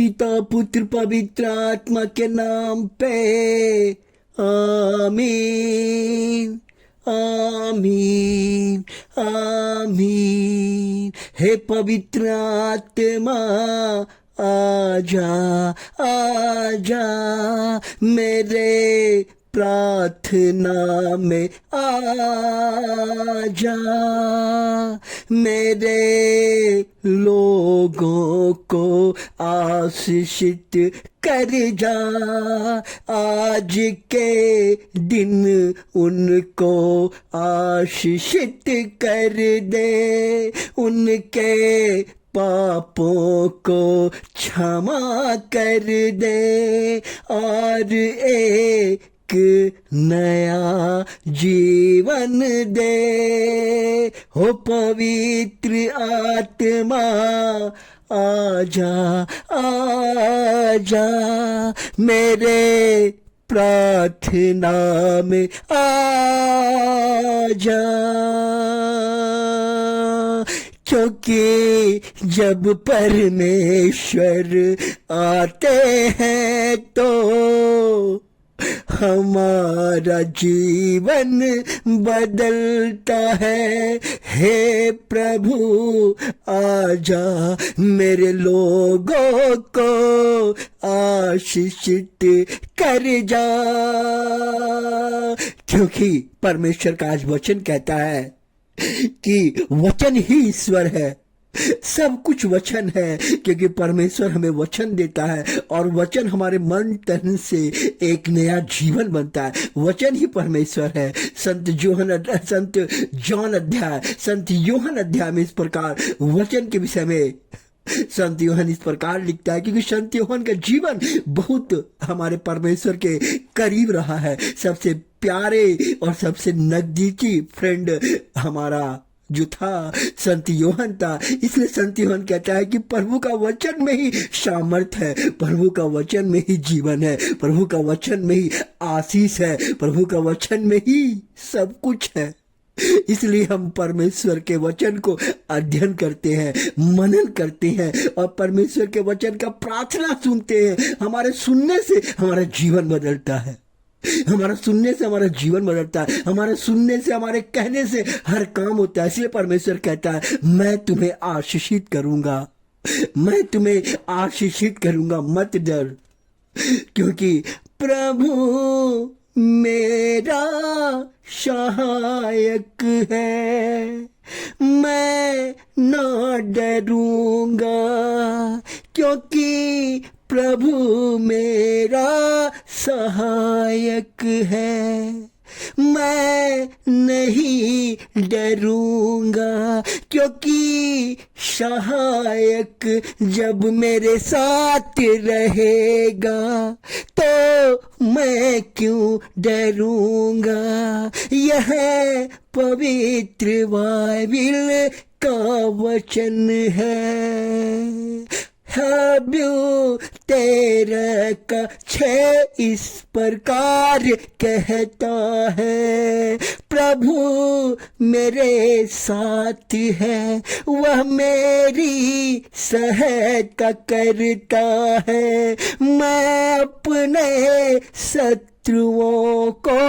पिता पुत्र पवित्र आत्मा के नाम पे आमीन आमीन आमीन। हे पवित्र आत्मा आजा आजा मेरे प्रार्थना में आजा, मेरे लोगों को आशीषित कर जा। आज के दिन उनको आशीषित कर दे, उनके पापों को क्षमा कर दे और एक नया जीवन दे। हो पवित्र आत्मा आजा आजा मेरे प्रार्थना में आजा, क्योंकि जब परमेश्वर आते हैं तो हमारा जीवन बदलता है। हे प्रभु आजा मेरे लोगों को आशीषित कर जा, क्योंकि परमेश्वर का आज वचन कहता है कि वचन ही ईश्वर है, सब कुछ वचन है, क्योंकि परमेश्वर हमें वचन देता है और वचन हमारे मन तन से एक नया जीवन बनता है। वचन ही परमेश्वर है। संत योहन अध्याय में इस प्रकार वचन के विषय में संत योहन इस प्रकार लिखता है, क्योंकि संत योहन का जीवन बहुत हमारे परमेश्वर के करीब रहा है। सबसे प्यारे और सबसे नजदीकी फ्रेंड हमारा जो था संत योहन था। इसलिए संत योहन कहता है कि प्रभु का वचन में ही सामर्थ है, प्रभु का वचन में ही जीवन है, प्रभु का वचन में ही आशीष है, प्रभु का वचन में ही सब कुछ है। इसलिए हम परमेश्वर के वचन को अध्ययन करते हैं, मनन करते हैं और परमेश्वर के वचन का प्रार्थना सुनते हैं। हमारे सुनने से हमारा जीवन बदलता है, हमारा सुनने से हमारा जीवन बदलता है, हमारे सुनने से हमारे कहने से हर काम होता है। इसलिए परमेश्वर कहता है मैं तुम्हें आशीषित करूंगा, मैं तुम्हें आशीषित करूंगा, मत डर, क्योंकि प्रभु मेरा सहायक है, मैं ना डरूंगा, क्योंकि प्रभु मेरा सहायक है, मैं नहीं डरूंगा, क्योंकि सहायक जब मेरे साथ रहेगा तो मैं क्यों डरूंगा। यह पवित्र बाइबिल का वचन है। हाब्यू 13 का 6 इस प्रकार कहता है, प्रभु मेरे साथ है, वह मेरी सहायता करता है, मैं अपने शत्रुओं को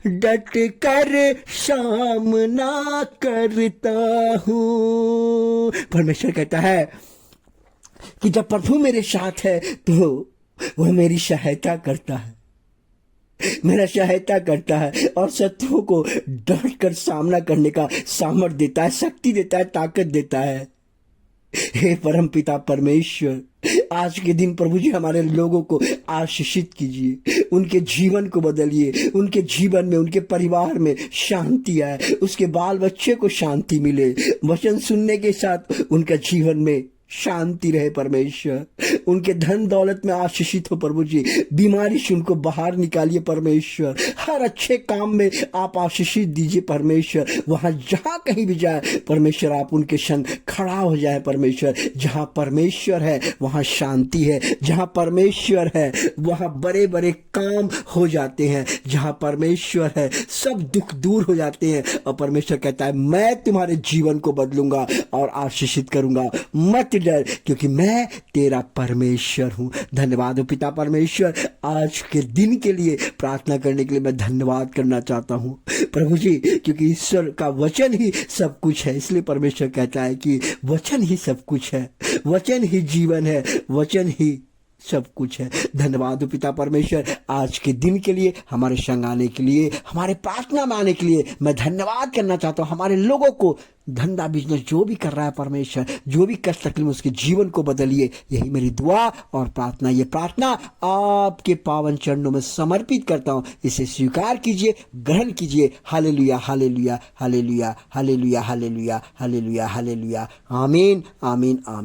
डट कर सामना करता हूँ। परमेश्वर कहता है कि जब प्रभु मेरे साथ है तो वह मेरी सहायता करता है, मेरा सहायता करता है और शत्रुओं को डट कर सामना करने का सामर्थ्य देता है, शक्ति देता है, ताकत देता है। हे परम पिता परमेश्वर, आज के दिन प्रभु जी हमारे लोगों को आशीषित कीजिए, उनके जीवन को बदलिए, उनके जीवन में, उनके परिवार में शांति आए, उसके बाल बच्चे को शांति मिले, वचन सुनने के साथ उनका जीवन में शांति रहे परमेश्वर, उनके धन दौलत में आशीषित हो प्रभु जी, बीमारी से उनको बाहर निकालिए परमेश्वर, हर अच्छे काम में आप आशीषित दीजिए परमेश्वर, वहां जहां कहीं भी जाए परमेश्वर आप उनके संग खड़ा हो जाए परमेश्वर। जहां परमेश्वर है वहां शांति है, जहां परमेश्वर है वहां बड़े बड़े काम हो जाते हैं, जहां परमेश्वर है सब दुख दूर हो जाते हैं। और परमेश्वर कहता है मैं तुम्हारे जीवन को बदलूंगा और आशीषित करूंगा, मत डर, क्योंकि मैं तेरा परमेश्वर हूँ। धन्यवाद हो पिता परमेश्वर, आज के दिन के लिए प्रार्थना करने के लिए मैं धन्यवाद करना चाहता हूँ प्रभु जी, क्योंकि ईश्वर का वचन ही सब कुछ है। इसलिए परमेश्वर कहता है कि वचन ही सब कुछ है, वचन ही जीवन है, वचन ही सब कुछ है। धन्यवाद हो पिता परमेश्वर, आज के दिन के लिए, हमारे संग आने के लिए, हमारे प्रार्थना में आने के लिए मैं धन्यवाद करना चाहता हूँ। हमारे लोगों को धंधा बिजनेस जो भी कर रहा है परमेश्वर, जो भी कष्ट तकलीफ उसके जीवन को बदलिए, यही मेरी दुआ और प्रार्थना। ये प्रार्थना आपके पावन चरणों में समर्पित करता हूँ, इसे स्वीकार कीजिए, ग्रहण कीजिए। Hallelujah hallelujah hallelujah hallelujah hallelujah hallelujah hallelujah. आमीन आमीन आमीन।